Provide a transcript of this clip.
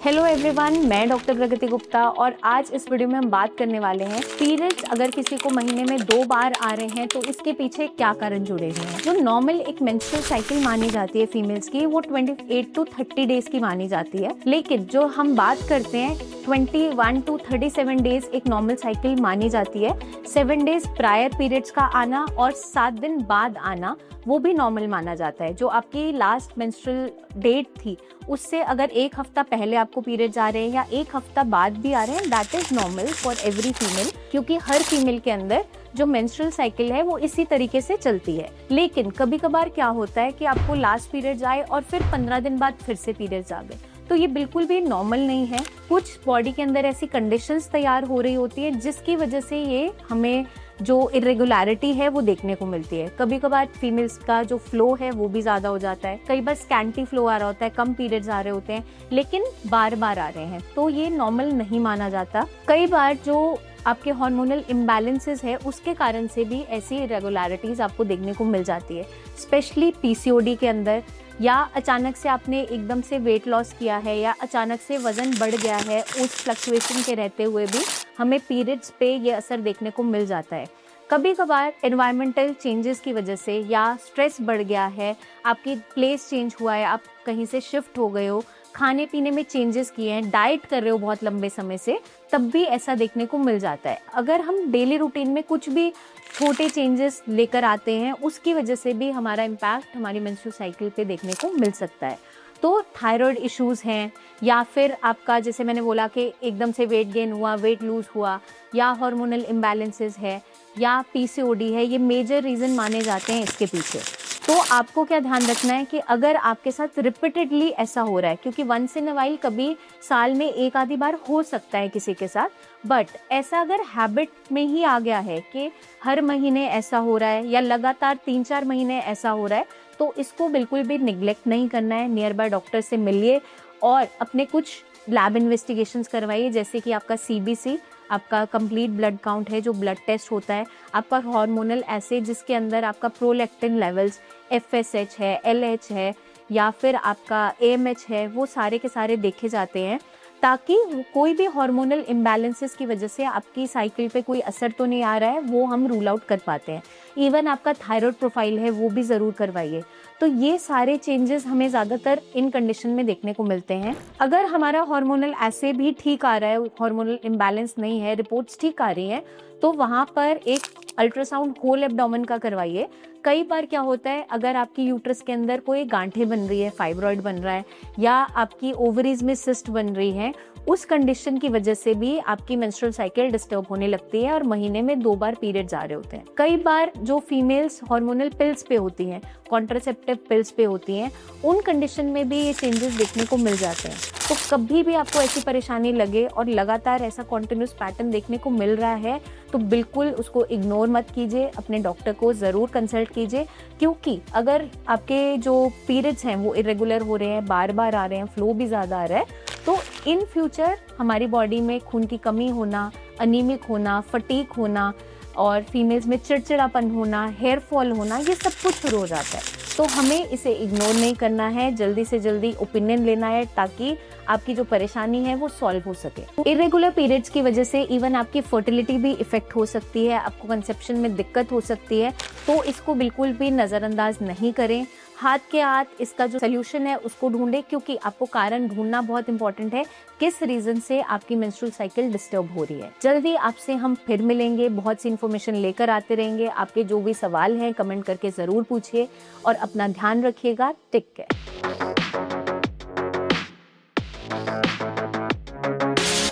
Hello everyone, मैं doctor प्रगति गुप्ता और आज इस वीडियो में हम बात करने वाले हैं पीरियड्स अगर किसी को महीने में 2 बार आ रहे हैं तो इसके पीछे क्या कारण जुड़े हुए हैं। जो नॉर्मल एक मेंस्ट्रुअल साइकिल मानी जाती है फीमेल्स की, वो 28 टू 30 डेज की मानी जाती है, लेकिन जो हम बात करते हैं 21 टू 37 डेज एक नॉर्मल साइकिल मानी जाती है। 7 डेज प्रायर पीरियड्स का आना और 7 दिन बाद आना वो भी नॉर्मल माना जाता है। जो आपकी लास्ट मेंस्ट्रुअल डेट थी उससे अगर एक हफ्ता पहले आपको पीरियड्स आ रहे हैं या एक हफ्ता बाद भी आ रहे हैं, that is normal for every female, क्योंकि हर फीमेल के अंदर जो मेंस्ट्रुअल साइकिल है वो इसी तरीके से चलती है। लेकिन कभी कभार क्या होता है कि आपको लास्ट पीरियड्स आए और फिर 15 दिन बाद फिर से पीरियड्स आ गए, तो ये बिल्कुल भी नॉर्मल नहीं है। कुछ बॉडी के अंदर ऐसी कंडीशंस तैयार हो रही होती है जिसकी वजह से ये हमें जो इरेगुलरिटी है वो देखने को मिलती है। कभी कभार फीमेल्स का जो फ्लो है वो भी ज्यादा हो जाता है, कई बार स्कैंटी फ्लो आ रहा होता है, कम पीरियड्स आ रहे होते हैं, लेकिन बार बार आ रहे हैं, तो ये नॉर्मल नहीं माना जाता। कई बार जो आपके हार्मोनल इम्बैलेंसेस है उसके कारण से भी ऐसी इरेगुलरिटीज आपको देखने को मिल जाती है, स्पेशली पीसीओडी के अंदर, या अचानक से आपने एकदम से वेट लॉस किया है या अचानक से वजन बढ़ गया है, उस फ्लक्चुएशन के रहते हुए भी हमें पीरियड्स पे ये असर देखने को मिल जाता है। कभी कभार एनवायरमेंटल चेंजेस की वजह से या स्ट्रेस बढ़ गया है, आपकी प्लेस चेंज हुआ है, आप कहीं से शिफ्ट हो गए हो, खाने पीने में चेंजेस किए हैं, डाइट कर रहे हो बहुत लंबे समय से, तब भी ऐसा देखने को मिल जाता है। अगर हम डेली रूटीन में कुछ भी छोटे चेंजेस लेकर आते हैं उसकी वजह से भी हमारा इम्पैक्ट हमारी मेंस्ट्रुअल साइकिल पे देखने को मिल सकता है। तो थायराइड इश्यूज हैं, या फिर आपका जैसे मैंने बोला कि एकदम से वेट गेन हुआ, वेट लूज हुआ, या हार्मोनल इम्बैलेंसेस है, या पीसीओडी है, ये मेजर रीज़न माने जाते हैं इसके पीछे। तो आपको क्या ध्यान रखना है कि अगर आपके साथ रिपीटेडली ऐसा हो रहा है, क्योंकि वंस इन अ वाइल कभी साल में एक आधी बार हो सकता है किसी के साथ, बट ऐसा अगर हैबिट में ही आ गया है कि हर महीने ऐसा हो रहा है या लगातार 3-4 महीने ऐसा हो रहा है, तो इसको बिल्कुल भी निग्लेक्ट नहीं करना है। नियर बाय डॉक्टर से मिलिए और अपने कुछ लैब इन्वेस्टिगेशंस करवाइए, जैसे कि आपका सीबीसी, आपका कंप्लीट ब्लड काउंट है जो ब्लड टेस्ट होता है, आपका हार्मोनल एसिड जिसके अंदर आपका प्रोलैक्टिन लेवल्स, एफएसएच है, एलएच है, या फिर आपका एएमएच है, वो सारे के सारे देखे जाते हैं, ताकि कोई भी हार्मोनल इम्बैलेंसेस की वजह से आपकी साइकिल पे कोई असर तो नहीं आ रहा है, वो हम रूल आउट कर पाते हैं। इवन आपका थायराइड प्रोफाइल है वो भी ज़रूर करवाइए। तो ये सारे चेंजेस हमें ज़्यादातर इन कंडीशन में देखने को मिलते हैं। अगर हमारा हार्मोनल ऐसे भी ठीक आ रहा है, हार्मोनल इम्बैलेंस नहीं है, रिपोर्ट्स ठीक आ रही हैं, तो वहाँ पर एक अल्ट्रासाउंड होल एब्डोमेन का करवाइए। कई बार क्या होता है, अगर आपकी यूट्रस के अंदर कोई गांठें बन रही है, फाइब्रॉइड बन रहा है, या आपकी ओवरीज में सिस्ट बन रही है, उस कंडीशन की वजह से भी आपकी मेंस्ट्रुअल साइकिल डिस्टर्ब होने लगती है और महीने में 2 बार पीरियड्स आ रहे होते हैं। कई बार जो फीमेल्स हार्मोनल पिल्स पे होती हैं, कॉन्ट्रासेप्टिव पिल्स पे होती हैं, उन कंडीशन में भी ये चेंजेस देखने को मिल जाते हैं। तो कभी भी आपको ऐसी परेशानी लगे और लगातार ऐसा कॉन्टिन्यूस पैटर्न देखने को मिल रहा है, तो बिल्कुल उसको इग्नोर मत कीजिए, अपने डॉक्टर को ज़रूर कंसल्ट कीजिए, क्योंकि अगर आपके जो पीरियड्स हैं वो इरेगुलर हो रहे हैं, बार बार आ रहे हैं, फ्लो भी ज़्यादा आ रहा है, तो इन फ्यूचर हमारी बॉडी में खून की कमी होना, अनीमिक होना, फटीग होना, और फीमेल्स में चिड़चिड़ापन होना, हेयर फॉल होना, ये सब कुछ शुरू हो जाता है। तो हमें इसे इग्नोर नहीं करना है, जल्दी से जल्दी ओपिनियन लेना है, ताकि आपकी जो परेशानी है वो सॉल्व हो सके। इरेगुलर पीरियड्स की वजह से इवन आपकी फर्टिलिटी भी इफेक्ट हो सकती है, आपको कंसेप्शन में दिक्कत हो सकती है, तो इसको बिल्कुल भी नज़रअंदाज नहीं करें। हाथ के हाथ इसका जो सोल्यूशन है उसको ढूंढें, क्योंकि आपको कारण ढूंढना बहुत इंपॉर्टेंट है, किस रीजन से आपकी मेंस्ट्रुअल साइकिल डिस्टर्ब हो रही है। जल्दी आपसे हम फिर मिलेंगे, बहुत सी इन्फॉर्मेशन लेकर आते रहेंगे। आपके जो भी सवाल हैं कमेंट करके ज़रूर पूछिए और अपना ध्यान रखिएगा। Take care.